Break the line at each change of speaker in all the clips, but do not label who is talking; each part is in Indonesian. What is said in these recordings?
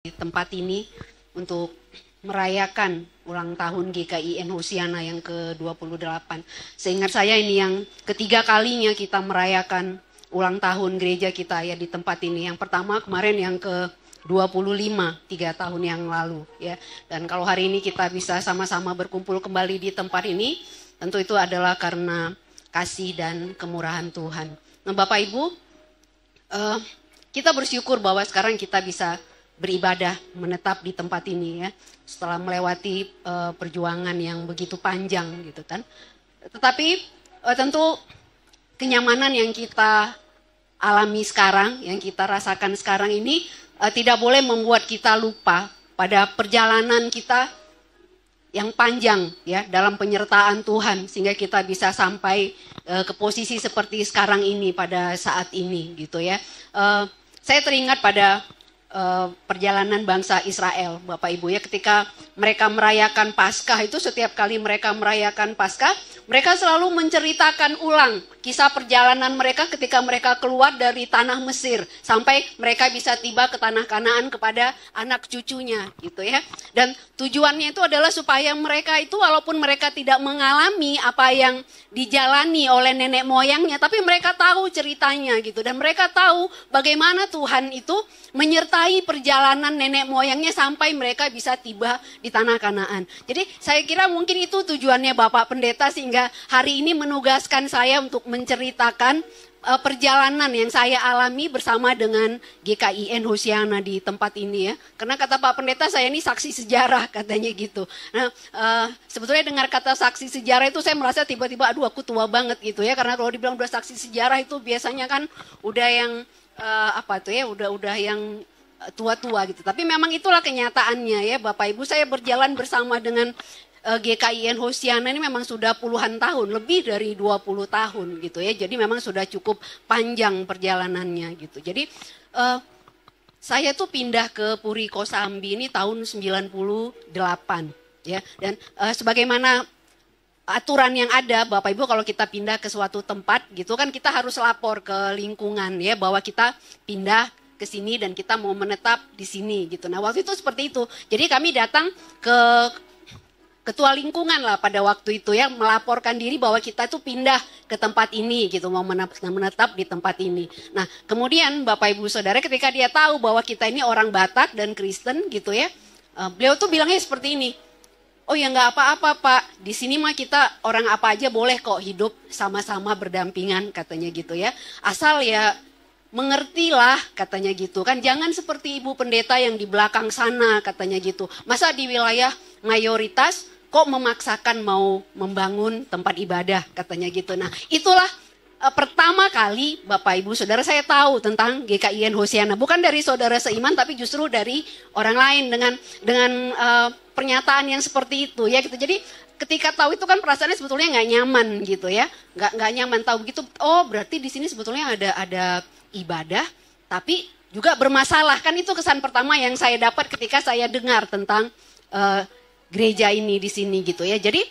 di tempat ini untuk merayakan ulang tahun GKIN Hosiana yang ke-28. Seingat saya ini yang ketiga kalinya kita merayakan ulang tahun gereja kita ya di tempat ini. Yang pertama kemarin yang ke-25, 3 tahun yang lalu ya. Dan kalau hari ini kita bisa sama-sama berkumpul kembali di tempat ini, tentu itu adalah karena kasih dan kemurahan Tuhan. Nah Bapak Ibu, kita bersyukur bahwa sekarang kita bisa beribadah, menetap di tempat ini ya, setelah melewati perjuangan yang begitu panjang gitu kan. Tetapi tentu kenyamanan yang kita alami sekarang, yang kita rasakan sekarang ini tidak boleh membuat kita lupa pada perjalanan kita yang panjang ya dalam penyertaan Tuhan, sehingga kita bisa sampai ke posisi seperti sekarang ini pada saat ini gitu ya. Saya teringat pada perjalanan bangsa Israel, Bapak Ibu ya, ketika mereka merayakan Paskah itu, setiap kali mereka merayakan Paskah, mereka selalu menceritakan ulang kisah perjalanan mereka ketika mereka keluar dari tanah Mesir sampai mereka bisa tiba ke tanah Kanaan kepada anak cucunya gitu ya. Dan tujuannya itu adalah supaya mereka itu walaupun mereka tidak mengalami apa yang dijalani oleh nenek moyangnya, tapi mereka tahu ceritanya gitu, dan mereka tahu bagaimana Tuhan itu menyertai perjalanan nenek moyangnya sampai mereka bisa tiba di tanah Kanaan. Jadi saya kira mungkin itu tujuannya Bapak Pendeta, sehingga hari ini menugaskan saya untuk menceritakan perjalanan yang saya alami bersama dengan GKIN Hosiana di tempat ini ya. Karena kata Pak Pendeta, saya ini saksi sejarah katanya gitu. Nah sebetulnya dengar kata saksi sejarah itu saya merasa tiba-tiba aduh aku tua banget gitu ya. Karena kalau dibilang udah saksi sejarah itu biasanya kan udah yang udah yang tua-tua gitu. Tapi memang itulah kenyataannya ya Bapak Ibu. Saya berjalan bersama dengan GKIN Hosiana ini memang sudah puluhan tahun, lebih dari 20 tahun gitu ya. Jadi memang sudah cukup panjang perjalanannya gitu. Jadi saya tuh pindah ke Puri Kosambi ini tahun 98 ya. Dan sebagaimana aturan yang ada Bapak Ibu, kalau kita pindah ke suatu tempat gitu kan, kita harus lapor ke lingkungan ya bahwa kita pindah ke sini dan kita mau menetap di sini gitu. Nah waktu itu seperti itu. Jadi kami datang ke ketua lingkungan lah pada waktu itu ya, melaporkan diri bahwa kita tuh pindah ke tempat ini gitu, mau menetap di tempat ini. Nah kemudian Bapak Ibu Saudara, ketika dia tahu bahwa kita ini orang Batak dan Kristen gitu ya, beliau tuh bilangnya seperti ini. Oh ya nggak apa-apa Pak, di sini mah kita orang apa aja boleh kok hidup sama-sama berdampingan katanya gitu ya. Asal ya mengertilah katanya gitu kan, jangan seperti Ibu Pendeta yang di belakang sana katanya gitu. Masa di wilayah mayoritas kok memaksakan mau membangun tempat ibadah katanya gitu. Nah itulah pertama kali Bapak Ibu Saudara saya tahu tentang GKIN Hosiana. Bukan dari saudara seiman, tapi justru dari orang lain dengan pernyataan yang seperti itu ya gitu. Jadi ketika tahu itu kan perasaannya sebetulnya nggak nyaman gitu ya, nggak nyaman tahu begitu. Oh berarti di sini sebetulnya ada ibadah, tapi juga bermasalah. Kan itu kesan pertama yang saya dapat ketika saya dengar tentang gereja ini di sini gitu ya. Jadi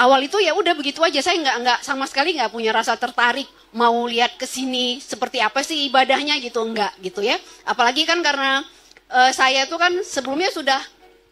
awal itu ya udah begitu aja, saya nggak sama sekali nggak punya rasa tertarik mau lihat ke sini seperti apa sih ibadahnya gitu, enggak gitu ya. Apalagi kan karena saya tuh kan sebelumnya sudah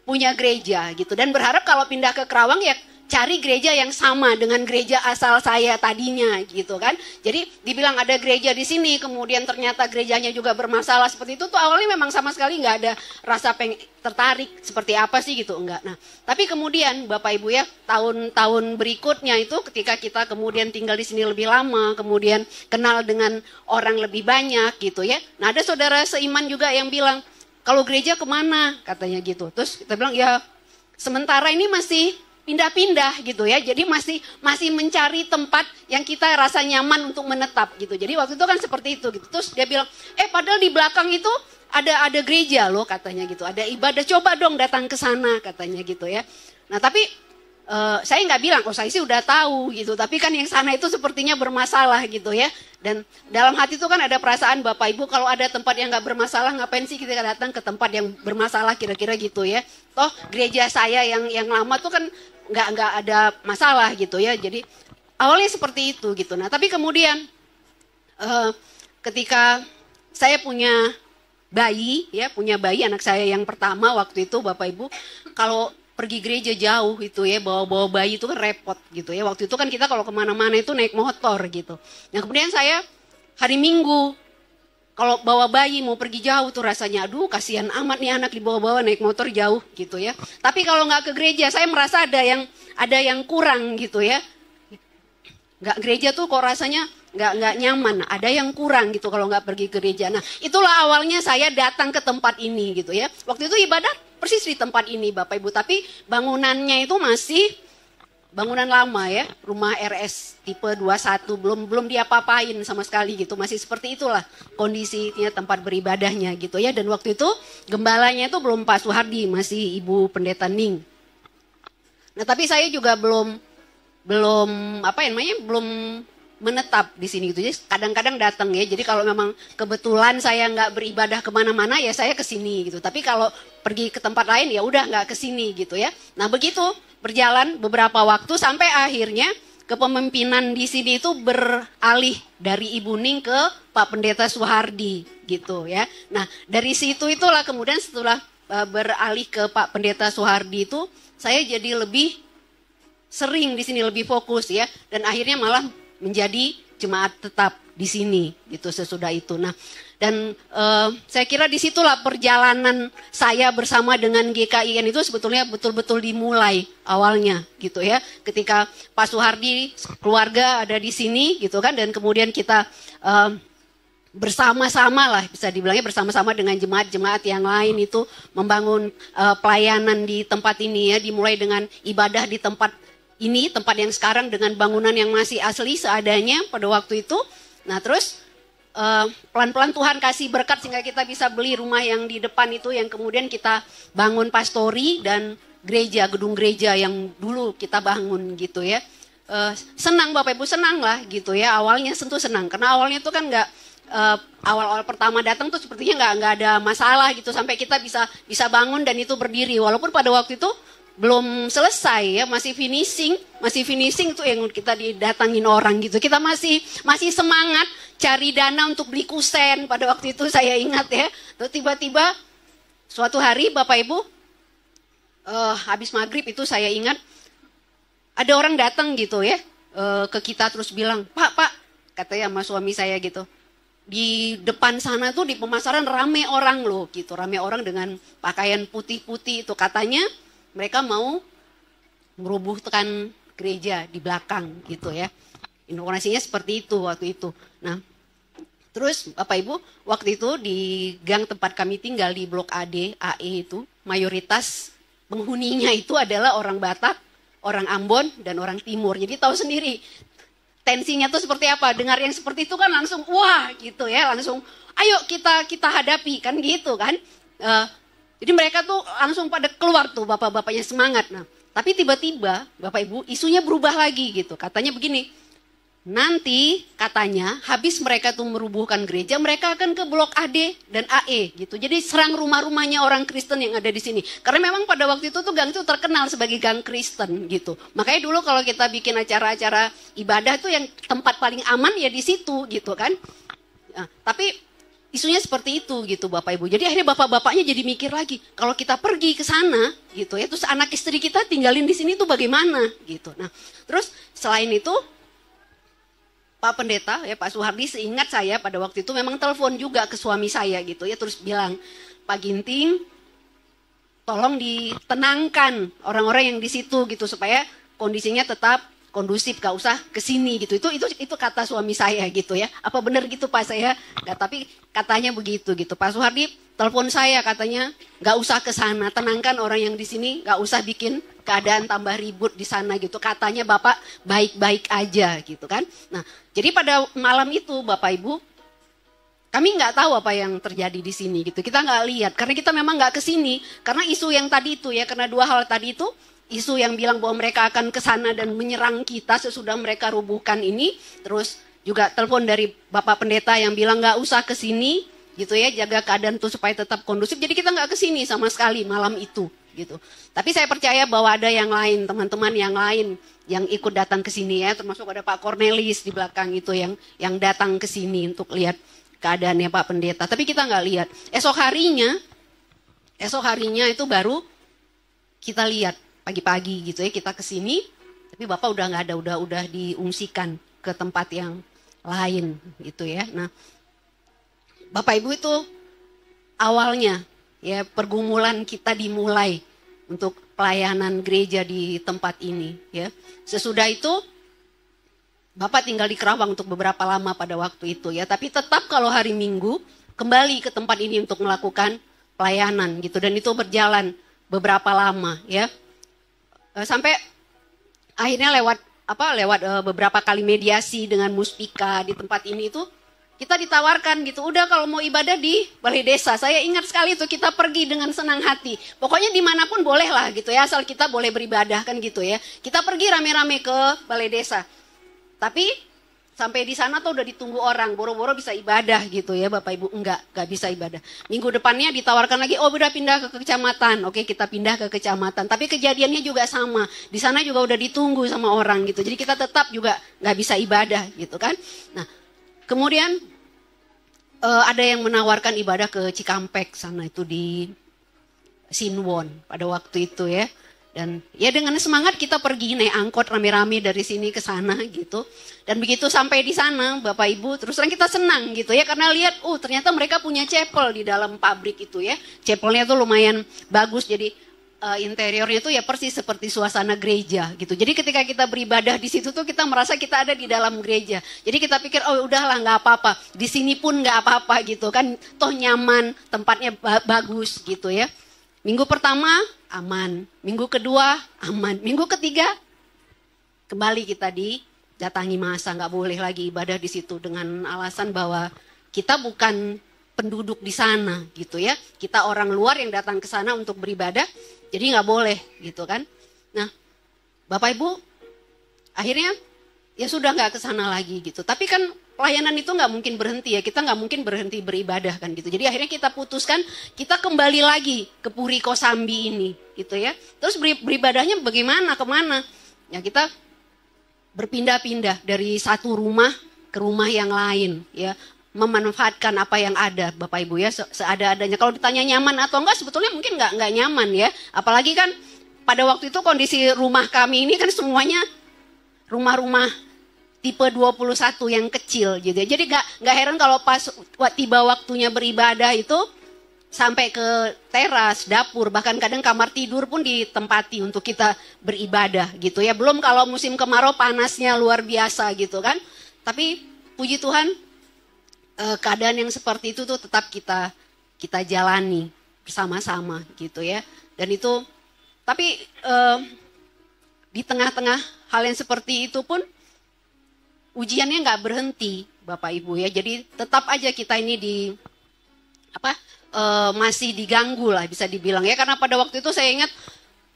punya gereja gitu, dan berharap kalau pindah ke Kerawang ya cari gereja yang sama dengan gereja asal saya tadinya gitu kan. Jadi dibilang ada gereja di sini, kemudian ternyata gerejanya juga bermasalah seperti itu tuh awalnya memang sama sekali nggak ada rasa tertarik seperti apa sih gitu, enggak. Nah tapi kemudian Bapak Ibu ya, tahun-tahun berikutnya itu ketika kita kemudian tinggal di sini lebih lama, kemudian kenal dengan orang lebih banyak gitu ya. Nah ada saudara seiman juga yang bilang, kalau gereja kemana katanya gitu. Terus kita bilang ya sementara ini masih pindah-pindah gitu ya, jadi masih mencari tempat yang kita rasa nyaman untuk menetap gitu. Jadi waktu itu kan seperti itu gitu. Terus dia bilang, padahal di belakang itu ada gereja loh katanya gitu, ada ibadah, coba dong datang ke sana katanya gitu ya. Nah tapi saya nggak bilang, saya sih udah tahu gitu, tapi kan yang sana itu sepertinya bermasalah gitu ya. Dan dalam hati itu kan ada perasaan Bapak Ibu, kalau ada tempat yang nggak bermasalah, ngapain sih kita datang ke tempat yang bermasalah kira-kira gitu ya. Toh gereja saya yang lama tuh kan nggak ada masalah gitu ya. Jadi awalnya seperti itu gitu. Nah tapi kemudian ketika saya punya bayi, ya punya bayi, anak saya yang pertama waktu itu Bapak Ibu, kalau pergi gereja jauh itu ya, bawa bayi itu kan repot gitu ya. Waktu itu kan kita kalau kemana-mana itu naik motor gitu. Nah kemudian saya hari Minggu, kalau bawa bayi mau pergi jauh tuh rasanya, aduh kasihan amat nih anak dibawa-bawa naik motor jauh gitu ya. Tapi kalau nggak ke gereja, saya merasa ada yang kurang gitu ya. Nggak gereja tuh kok rasanya nggak nyaman, ada yang kurang gitu kalau nggak pergi ke gereja. Nah itulah awalnya saya datang ke tempat ini gitu ya. Waktu itu ibadah persis di tempat ini Bapak Ibu, tapi bangunannya itu masih bangunan lama ya, rumah RS tipe 21, belum diapa-apain sama sekali gitu, masih seperti itulah kondisinya tempat beribadahnya gitu ya. Dan waktu itu gembalanya itu belum Pak Suhardi, masih Ibu Pendeta Ning. Nah tapi saya juga belum menetap di sini gitu. Jadi kadang-kadang datang ya. Jadi kalau memang kebetulan saya nggak beribadah kemana-mana ya saya ke sini gitu. Tapi kalau pergi ke tempat lain ya udah nggak ke sini gitu ya. Nah begitu berjalan beberapa waktu sampai akhirnya kepemimpinan di sini itu beralih dari Ibu Ning ke Pak Pendeta Suhardi gitu ya. Nah dari situ itulah kemudian setelah beralih ke Pak Pendeta Suhardi itu saya jadi lebih sering di sini, lebih fokus ya, dan akhirnya malah menjadi jemaat tetap di sini gitu sesudah itu. Nah dan saya kira disitulah perjalanan saya bersama dengan GKIN itu sebetulnya betul-betul dimulai awalnya gitu ya, ketika Pak Suhardi keluarga ada di sini gitu kan, dan kemudian kita bersama-sama lah bisa dibilangnya bersama-sama dengan jemaat-jemaat yang lain itu membangun pelayanan di tempat ini ya, dimulai dengan ibadah di tempat ini, tempat yang sekarang dengan bangunan yang masih asli seadanya pada waktu itu. Nah terus pelan-pelan Tuhan kasih berkat sehingga kita bisa beli rumah yang di depan itu, yang kemudian kita bangun pastori dan gereja, gedung gereja yang dulu kita bangun gitu ya. Senang Bapak Ibu, senang lah gitu ya, awalnya tentu senang karena awalnya itu kan nggak awal-awal pertama datang tuh sepertinya nggak ada masalah gitu sampai kita bisa bangun dan itu berdiri, walaupun pada waktu itu belum selesai ya, masih finishing itu yang kita didatangin orang gitu. Kita masih semangat cari dana untuk beli kusen pada waktu itu saya ingat ya. Terus tiba-tiba suatu hari Bapak Ibu habis maghrib itu saya ingat ada orang datang gitu ya ke kita terus bilang, Pak katanya sama suami saya gitu, di depan sana tuh di pemasaran rame orang loh gitu, rame orang dengan pakaian putih-putih itu, katanya mereka mau merubuhkan gereja di belakang gitu ya. Informasinya seperti itu waktu itu. Nah, terus Bapak Ibu, waktu itu di gang tempat kami tinggal di Blok AD, AE itu, mayoritas penghuninya itu adalah orang Batak, orang Ambon, dan orang Timur. Jadi tahu sendiri tensinya tuh seperti apa. Dengar yang seperti itu kan langsung wah gitu ya, langsung ayo kita hadapi kan gitu kan. Jadi mereka tuh langsung pada keluar tuh bapak-bapaknya semangat. Nah, tapi tiba-tiba Bapak Ibu isunya berubah lagi gitu. Katanya begini, nanti katanya habis mereka tuh merubuhkan gereja, mereka akan ke Blok AD dan AE gitu. Jadi serang rumah-rumahnya orang Kristen yang ada di sini. Karena memang pada waktu itu tuh gang itu terkenal sebagai gang Kristen gitu. Makanya dulu kalau kita bikin acara-acara ibadah tuh yang tempat paling aman ya di situ gitu kan. Nah, tapi isunya seperti itu gitu Bapak Ibu. Jadi akhirnya bapak-bapaknya jadi mikir lagi, kalau kita pergi ke sana gitu ya, terus anak istri kita tinggalin di sini tuh bagaimana gitu. Nah, terus selain itu Pak Pendeta ya, Pak Suhardi seingat saya pada waktu itu memang telepon juga ke suami saya gitu ya, terus bilang, Pak Ginting tolong ditenangkan orang-orang yang di situ gitu supaya kondisinya tetap kondusif, gak usah kesini gitu. Itu kata suami saya gitu ya. Apa benar gitu Pak, saya nggak, tapi katanya begitu gitu. Pak Suhardi telepon saya katanya gak usah ke sana, tenangkan orang yang di sini, gak usah bikin keadaan tambah ribut di sana gitu. Katanya Bapak baik-baik aja gitu kan. Nah, jadi pada malam itu Bapak Ibu, kami nggak tahu apa yang terjadi di sini gitu. Kita nggak lihat karena kita memang nggak kesini. Karena isu yang tadi itu ya, karena dua hal tadi itu. Isu yang bilang bahwa mereka akan ke sana dan menyerang kita sesudah mereka rubuhkan ini. Terus juga telepon dari Bapak Pendeta yang bilang nggak usah ke sini gitu ya, jaga keadaan tuh supaya tetap kondusif. Jadi kita nggak ke sini sama sekali malam itu gitu. Tapi saya percaya bahwa ada yang lain, teman-teman yang lain yang ikut datang ke sini ya, termasuk ada Pak Cornelis di belakang itu yang datang ke sini untuk lihat keadaannya Pak Pendeta. Tapi kita nggak lihat. Esok harinya itu baru kita lihat pagi-pagi gitu ya, kita kesini, tapi Bapak udah nggak ada, udah diungsikan ke tempat yang lain gitu ya. Nah, Bapak Ibu itu awalnya ya pergumulan kita dimulai untuk pelayanan gereja di tempat ini ya. Sesudah itu Bapak tinggal di Kerawang untuk beberapa lama pada waktu itu ya, tapi tetap kalau hari Minggu kembali ke tempat ini untuk melakukan pelayanan gitu, dan itu berjalan beberapa lama ya. Sampai akhirnya lewat beberapa kali mediasi dengan Muspika di tempat ini itu kita ditawarkan gitu, udah kalau mau ibadah di balai desa. Saya ingat sekali itu kita pergi dengan senang hati. Pokoknya dimanapun boleh lah gitu ya, asal kita boleh beribadah kan gitu ya. Kita pergi rame-rame ke balai desa. Tapi sampai di sana tuh udah ditunggu orang, boro-boro bisa ibadah gitu ya Bapak Ibu. Enggak bisa ibadah. Minggu depannya ditawarkan lagi, oh udah pindah ke kecamatan. Oke, kita pindah ke kecamatan. Tapi kejadiannya juga sama. Di sana juga udah ditunggu sama orang gitu. Jadi kita tetap juga nggak bisa ibadah gitu kan. Nah, kemudian ada yang menawarkan ibadah ke Cikampek sana itu di Sinwon pada waktu itu ya. Dan ya dengan semangat kita pergi naik angkot rame-rame dari sini ke sana gitu. Dan begitu sampai di sana Bapak Ibu, terus terang kita senang gitu ya. Karena lihat, ternyata mereka punya chapel di dalam pabrik itu ya. Chapelnya tuh lumayan bagus, jadi interiornya tuh ya persis seperti suasana gereja gitu. Jadi ketika kita beribadah di situ tuh kita merasa kita ada di dalam gereja. Jadi kita pikir, oh udahlah nggak apa-apa. Di sini pun nggak apa-apa gitu kan. Toh nyaman, tempatnya bagus gitu ya. Minggu pertama aman, minggu kedua aman, minggu ketiga kembali kita didatangi masa, nggak boleh lagi ibadah di situ dengan alasan bahwa kita bukan penduduk di sana gitu ya, kita orang luar yang datang ke sana untuk beribadah, jadi nggak boleh gitu kan. Nah, Bapak Ibu akhirnya ya sudah nggak ke sana lagi gitu. Tapi kan pelayanan itu nggak mungkin berhenti ya, kita nggak mungkin berhenti beribadah kan gitu. Jadi akhirnya kita putuskan kita kembali lagi ke Puri Kosambi ini gitu ya. Terus beribadahnya bagaimana, kemana? Ya kita berpindah-pindah dari satu rumah ke rumah yang lain ya. Memanfaatkan apa yang ada Bapak Ibu ya, seada-adanya. Kalau ditanya nyaman atau enggak, sebetulnya mungkin nggak nyaman ya. Apalagi kan pada waktu itu kondisi rumah kami ini kan semuanya rumah-rumah tipe 21 yang kecil gitu ya. Jadi nggak heran kalau pas tiba waktunya beribadah itu sampai ke teras, dapur, bahkan kadang kamar tidur pun ditempati untuk kita beribadah gitu ya. Belum kalau musim kemarau panasnya luar biasa gitu kan. Tapi puji Tuhan keadaan yang seperti itu tuh tetap kita jalani bersama-sama gitu ya. Dan itu tapi di tengah-tengah hal yang seperti itu pun ujiannya nggak berhenti Bapak Ibu ya. Jadi tetap aja kita ini masih diganggu lah bisa dibilang ya. Karena pada waktu itu saya ingat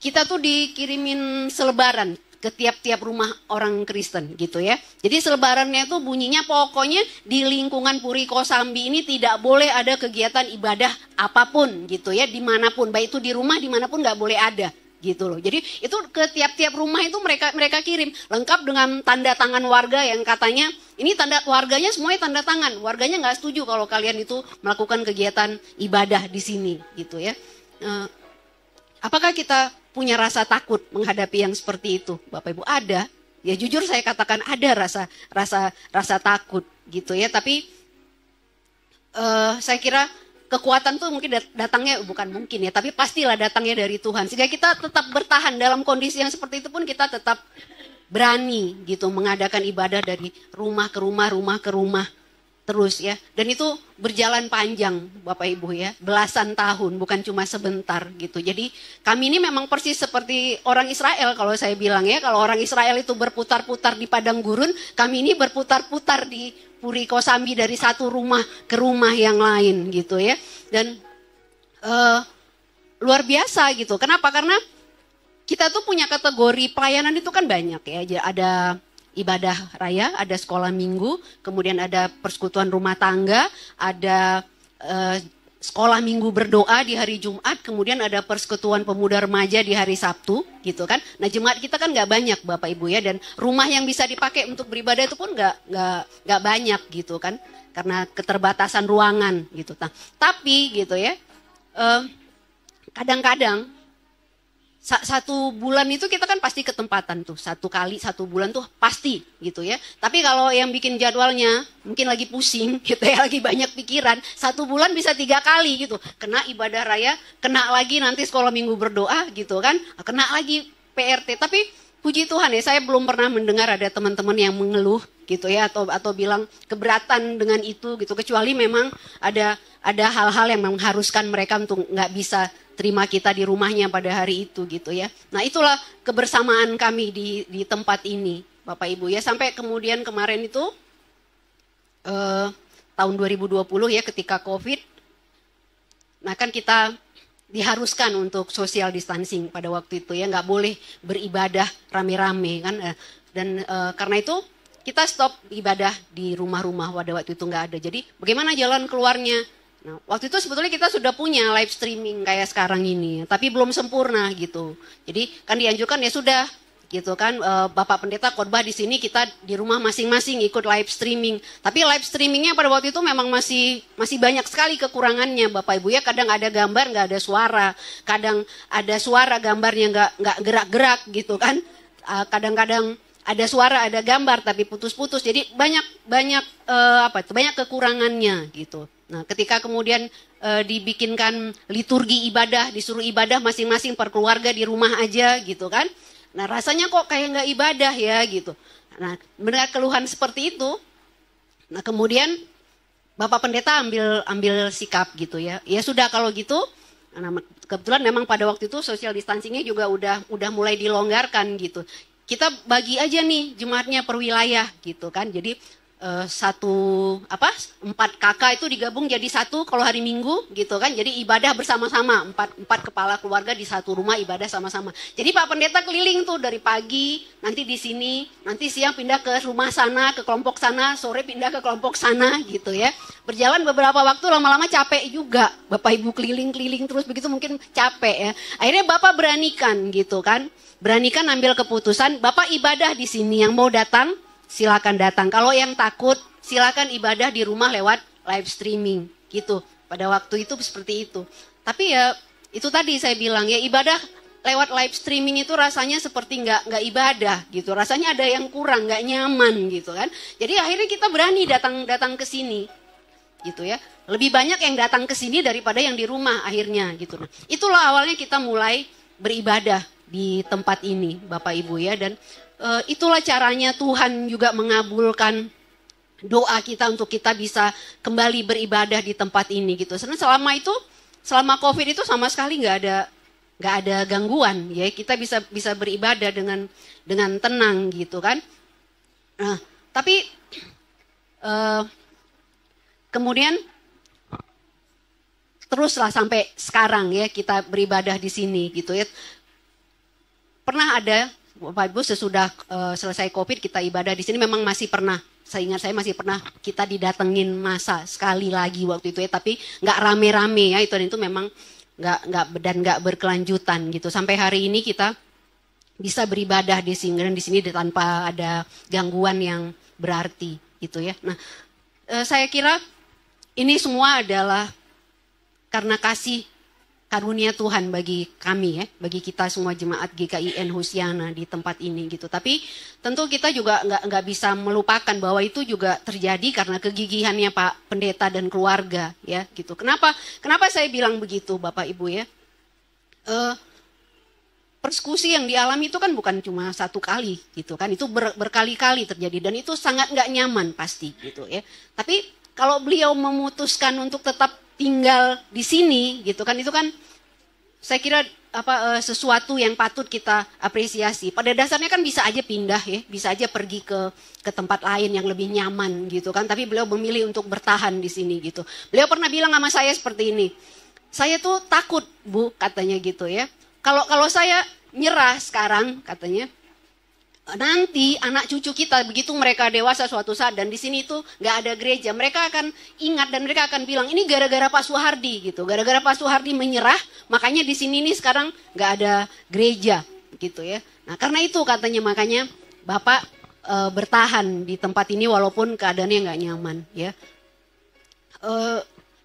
kita tuh dikirimin selebaran ke tiap-tiap rumah orang Kristen gitu ya. Jadi selebarannya tuh bunyinya pokoknya di lingkungan Puri Kosambi ini tidak boleh ada kegiatan ibadah apapun gitu ya, dimanapun, baik itu di rumah dimanapun nggak boleh ada gitu loh. Jadi itu ke tiap-tiap rumah itu mereka kirim lengkap dengan tanda tangan warga yang katanya ini tanda warganya semuanya tanda tangan. Warganya nggak setuju kalau kalian itu melakukan kegiatan ibadah di sini gitu ya. Apakah kita punya rasa takut menghadapi yang seperti itu, Bapak Ibu? Ada. Ya jujur saya katakan ada rasa takut gitu ya. Tapi saya kira kekuatan tuh mungkin datangnya, bukan mungkin ya, tapi pastilah datangnya dari Tuhan. Sehingga kita tetap bertahan dalam kondisi yang seperti itu pun kita tetap berani gitu mengadakan ibadah dari rumah ke rumah terus ya. Dan itu berjalan panjang Bapak Ibu ya, belasan tahun, bukan cuma sebentar gitu. Jadi kami ini memang persis seperti orang Israel kalau saya bilang ya. Kalau orang Israel itu berputar-putar di padang gurun, kami ini berputar-putar di Puri Kosambi dari satu rumah ke rumah yang lain gitu ya. Dan luar biasa gitu. Kenapa? Karena kita tuh punya kategori pelayanan itu kan banyak ya. Ada ibadah raya, ada sekolah minggu, kemudian ada persekutuan rumah tangga, ada sekolah minggu berdoa di hari Jumat, kemudian ada persekutuan pemuda remaja di hari Sabtu, gitu kan. Nah jemaat kita kan nggak banyak Bapak Ibu ya, dan rumah yang bisa dipakai untuk beribadah itu pun nggak banyak gitu kan, karena keterbatasan ruangan gitu. Nah, tapi gitu ya, kadang-kadang satu bulan itu kita kan pasti ketempatan tuh, satu kali satu bulan tuh pasti gitu ya. Tapi kalau yang bikin jadwalnya mungkin lagi pusing gitu ya, lagi banyak pikiran, satu bulan bisa 3 kali gitu. Kena ibadah raya, kena lagi nanti sekolah minggu berdoa gitu kan, kena lagi PRT. Tapi puji Tuhan ya, saya belum pernah mendengar ada teman-teman yang mengeluh gitu ya, atau bilang keberatan dengan itu gitu, kecuali memang ada hal-hal yang mengharuskan mereka untuk nggak bisa terima kita di rumahnya pada hari itu gitu ya. Nah itulah kebersamaan kami di tempat ini Bapak Ibu ya, sampai kemudian kemarin itu tahun 2020 ya, ketika COVID, nah kan kita diharuskan untuk social distancing pada waktu itu ya, nggak boleh beribadah rame-rame kan, dan karena itu kita stop ibadah di rumah-rumah pada waktu itu, nggak ada. Jadi bagaimana jalan keluarnya? Nah, waktu itu sebetulnya kita sudah punya live streaming kayak sekarang ini, tapi belum sempurna gitu. Jadi kan dianjurkan ya sudah gitu kan, Bapak Pendeta khotbah di sini, kita di rumah masing-masing ikut live streaming. Tapi live streamingnya pada waktu itu memang masih banyak sekali kekurangannya Bapak Ibu ya. Kadang ada gambar nggak ada suara, kadang ada suara gambarnya nggak gerak-gerak gitu kan. Kadang-kadang ada suara ada gambar tapi putus-putus. Jadi banyak kekurangannya gitu. Nah, ketika kemudian dibikinkan liturgi ibadah, disuruh ibadah masing-masing per keluarga di rumah aja gitu kan. Nah, rasanya kok kayak nggak ibadah ya gitu. Nah, mendengar keluhan seperti itu, nah kemudian Bapak Pendeta ambil sikap gitu ya. Ya sudah kalau gitu, nah, kebetulan memang pada waktu itu social distancingnya juga udah mulai dilonggarkan gitu. Kita bagi aja nih jemaatnya per wilayah gitu kan. Jadi 4 kakak itu digabung jadi 1 kalau hari Minggu gitu kan. Jadi ibadah bersama-sama, 4 kepala keluarga di satu rumah ibadah sama-sama. Jadi Pak Pendeta keliling tuh dari pagi, nanti di sini, nanti siang pindah ke rumah sana, ke kelompok sana, sore pindah ke kelompok sana gitu ya. Berjalan beberapa waktu, lama-lama capek juga. Bapak Ibu keliling-keliling terus begitu, mungkin capek ya. Akhirnya Bapak beranikan gitu kan. Beranikan ambil keputusan, Bapak ibadah di sini, yang mau datang silakan datang. Kalau yang takut, silakan ibadah di rumah lewat live streaming gitu. Pada waktu itu seperti itu. Tapi ya itu tadi saya bilang ya, ibadah lewat live streaming itu rasanya seperti nggak ibadah gitu. Rasanya ada yang kurang, nggak nyaman gitu kan. Jadi akhirnya kita berani datang ke sini gitu ya. Lebih banyak yang datang ke sini daripada yang di rumah akhirnya gitu. Nah, itulah awalnya kita mulai beribadah di tempat ini Bapak Ibu ya, dan itulah caranya Tuhan juga mengabulkan doa kita untuk kita bisa kembali beribadah di tempat ini gitu. Selama COVID itu sama sekali nggak ada gangguan ya, kita bisa beribadah dengan tenang gitu kan. Nah, tapi kemudian teruslah sampai sekarang ya kita beribadah di sini gitu ya. Pernah ada Bapak Ibu sesudah selesai COVID kita ibadah di sini, memang masih pernah, saya ingat saya masih pernah kita didatengin masa sekali lagi waktu itu ya, tapi nggak rame-rame ya, itu memang nggak berkelanjutan gitu. Sampai hari ini kita bisa beribadah di sini dan di sini tanpa ada gangguan yang berarti gitu ya. Nah, saya kira ini semua adalah karena kasih karunia Tuhan bagi kami ya, bagi kita semua jemaat GKIN Hosiana di tempat ini gitu. Tapi tentu kita juga nggak bisa melupakan bahwa itu juga terjadi karena kegigihannya Pak Pendeta dan keluarga ya gitu. Kenapa saya bilang begitu Bapak Ibu ya? Persekusi yang dialami itu kan bukan cuma 1 kali gitu kan, itu berkali-kali terjadi dan itu sangat nggak nyaman pasti gitu ya. Tapi kalau beliau memutuskan untuk tetap tinggal di sini gitu kan, itu kan saya kira sesuatu yang patut kita apresiasi. Pada dasarnya kan bisa aja pindah ya, bisa aja pergi ke tempat lain yang lebih nyaman gitu kan, tapi beliau memilih untuk bertahan di sini gitu. Beliau pernah bilang sama saya seperti ini, saya tuh takut Bu katanya gitu ya, kalau saya nyerah sekarang katanya, nanti anak cucu kita begitu mereka dewasa suatu saat dan di sini itu nggak ada gereja, mereka akan ingat dan mereka akan bilang ini gara-gara Pak Soehardi gitu, gara-gara Pak Soehardi menyerah, makanya di sini nih sekarang nggak ada gereja gitu ya. Nah karena itu katanya makanya Bapak bertahan di tempat ini walaupun keadaannya nggak nyaman ya.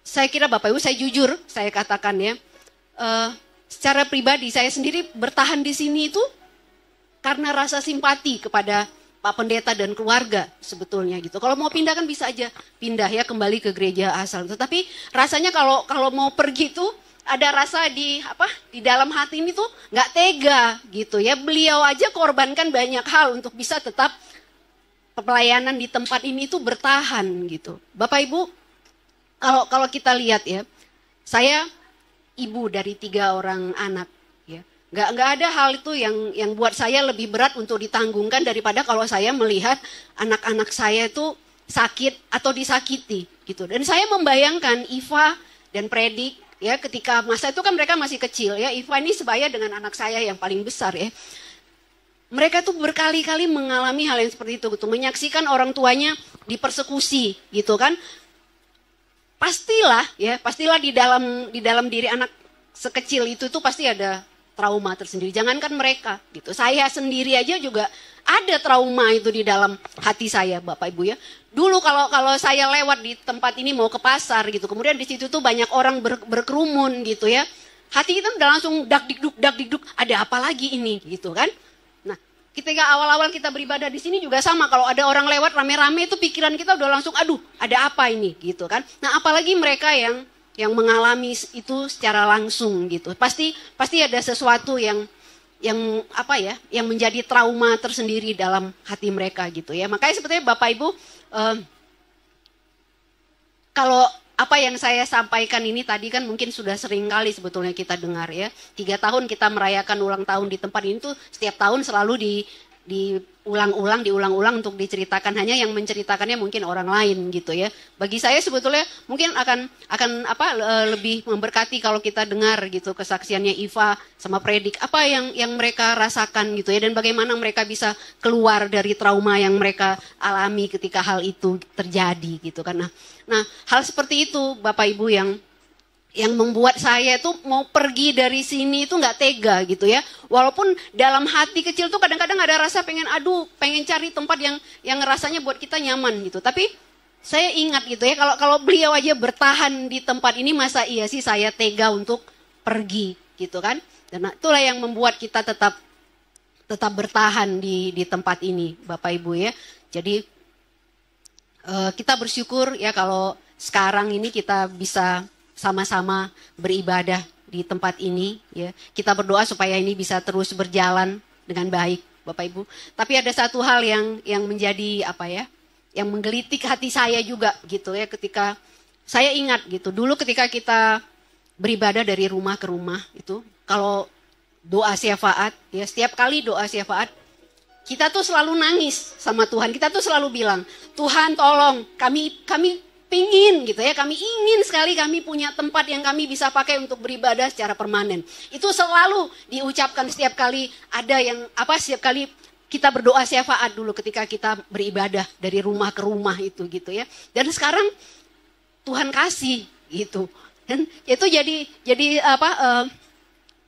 Saya kira Bapak Ibu, saya jujur saya katakan ya, secara pribadi saya sendiri bertahan di sini itu karena rasa simpati kepada Pak Pendeta dan keluarga sebetulnya gitu. Kalau mau pindah kan bisa aja pindah ya kembali ke gereja asal. Tetapi rasanya kalau mau pergi tuh ada rasa di dalam hati ini tuh nggak tega gitu ya. Beliau aja korbankan banyak hal untuk bisa tetap pelayanan di tempat ini tuh bertahan gitu. Bapak Ibu, kalau kita lihat ya, saya ibu dari 3 orang anak. Nggak ada hal itu yang buat saya lebih berat untuk ditanggungan daripada kalau saya melihat anak-anak saya itu sakit atau disakiti gitu. Dan saya membayangkan Iva dan Predik ya ketika masa itu kan mereka masih kecil ya. Iva ini sebaya dengan anak saya yang paling besar ya. Mereka tuh berkali-kali mengalami hal yang seperti itu gitu, menyaksikan orang tuanya dipersekusi gitu kan. Pastilah di dalam diri anak sekecil itu tuh pasti ada trauma tersendiri. Jangankan mereka gitu. Saya sendiri aja juga ada trauma itu di dalam hati saya, Bapak Ibu ya. Dulu kalau saya lewat di tempat ini mau ke pasar gitu. Kemudian di situ tuh banyak orang berkerumun gitu ya. Hati kita udah langsung dak dikduk, ada apa lagi ini gitu kan. Nah, ketika awal-awal kita beribadah di sini juga sama. Kalau ada orang lewat rame-rame itu pikiran kita udah langsung aduh, ada apa ini gitu kan. Nah, apalagi mereka yang mengalami itu secara langsung gitu. Pasti ada sesuatu yang menjadi trauma tersendiri dalam hati mereka gitu ya. Makanya sebetulnya Bapak Ibu, kalau apa yang saya sampaikan ini tadi kan mungkin sudah sering kali sebetulnya kita dengar ya. 3 tahun kita merayakan ulang tahun di tempat ini tuh setiap tahun selalu diulang-ulang untuk diceritakan, hanya yang menceritakannya mungkin orang lain gitu ya. Bagi saya sebetulnya mungkin akan lebih memberkati kalau kita dengar gitu kesaksiannya Iva sama Predik, apa yang mereka rasakan gitu ya, dan bagaimana mereka bisa keluar dari trauma yang mereka alami ketika hal itu terjadi gitu kan. Nah, hal seperti itu Bapak Ibu yang membuat saya tuh mau pergi dari sini itu nggak tega gitu ya. Walaupun dalam hati kecil tuh kadang-kadang ada rasa pengen cari tempat yang rasanya buat kita nyaman gitu. Tapi saya ingat gitu ya, kalau beliau aja bertahan di tempat ini, masa iya sih saya tega untuk pergi gitu kan. Dan itulah yang membuat kita tetap bertahan di tempat ini Bapak Ibu ya. Jadi kita bersyukur ya kalau sekarang ini kita bisa sama-sama beribadah di tempat ini ya. Kita berdoa supaya ini bisa terus berjalan dengan baik Bapak Ibu. Tapi ada satu hal yang menjadi yang menggelitik hati saya juga gitu ya, ketika saya ingat gitu. Dulu ketika kita beribadah dari rumah ke rumah itu, kalau doa syafaat ya, setiap kali doa syafaat kita tuh selalu nangis sama Tuhan. Kita tuh selalu bilang, "Tuhan tolong, kami pingin gitu ya, kami ingin sekali kami punya tempat yang kami bisa pakai untuk beribadah secara permanen." Itu selalu diucapkan setiap kali setiap kali kita berdoa syafaat dulu ketika kita beribadah dari rumah ke rumah itu gitu ya. Dan sekarang Tuhan kasih gitu. Dan itu jadi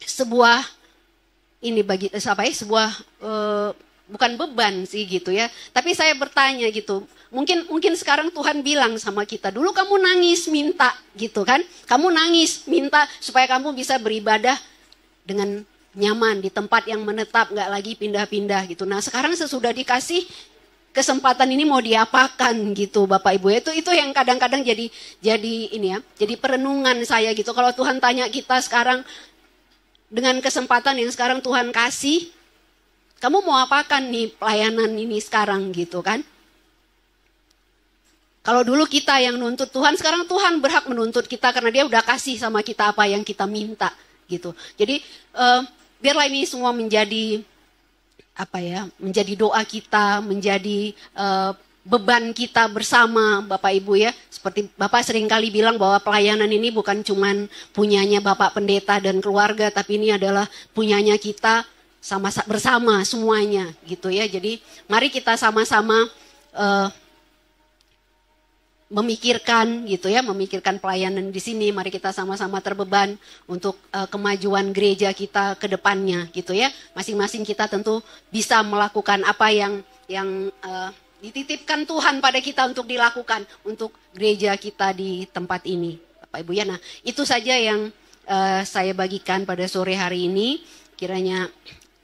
sebuah bukan beban sih gitu ya. Tapi saya bertanya gitu, mungkin sekarang Tuhan bilang sama kita, dulu kamu nangis minta gitu kan. Kamu nangis minta supaya kamu bisa beribadah dengan nyaman di tempat yang menetap, gak lagi pindah-pindah gitu. Nah sekarang sesudah dikasih kesempatan ini mau diapakan gitu Bapak Ibu. Itu yang kadang-kadang jadi perenungan saya gitu. Kalau Tuhan tanya kita sekarang dengan kesempatan yang sekarang Tuhan kasih, kamu mau apakan nih pelayanan ini sekarang gitu kan? Kalau dulu kita yang nuntut Tuhan, sekarang Tuhan berhak menuntut kita karena Dia udah kasih sama kita apa yang kita minta gitu. Jadi biarlah ini semua menjadi menjadi doa kita, menjadi beban kita bersama Bapak Ibu ya. Seperti Bapak seringkali bilang bahwa pelayanan ini bukan cuman punyanya Bapak Pendeta dan keluarga, tapi ini adalah punyanya kita bersama semuanya gitu ya. Jadi mari kita sama-sama memikirkan gitu ya, memikirkan pelayanan di sini. Mari kita sama-sama terbeban untuk kemajuan gereja kita ke depannya gitu ya. Masing-masing kita tentu bisa melakukan apa yang dititipkan Tuhan pada kita untuk dilakukan untuk gereja kita di tempat ini, Bapak Ibu ya. Nah, itu saja yang saya bagikan pada sore hari ini. Kiranya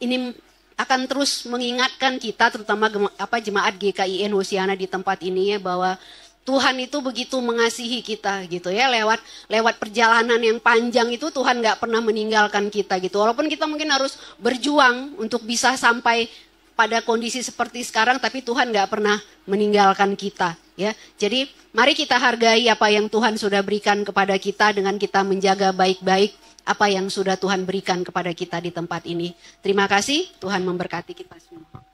ini akan terus mengingatkan kita, terutama jemaat GKIN Hosiana di tempat ini ya, bahwa Tuhan itu begitu mengasihi kita gitu ya, lewat perjalanan yang panjang itu Tuhan nggak pernah meninggalkan kita gitu. Walaupun kita mungkin harus berjuang untuk bisa sampai pada kondisi seperti sekarang, tapi Tuhan nggak pernah meninggalkan kita ya. Jadi mari kita hargai apa yang Tuhan sudah berikan kepada kita dengan kita menjaga baik-baik apa yang sudah Tuhan berikan kepada kita di tempat ini. Terima kasih, Tuhan memberkati kita semua.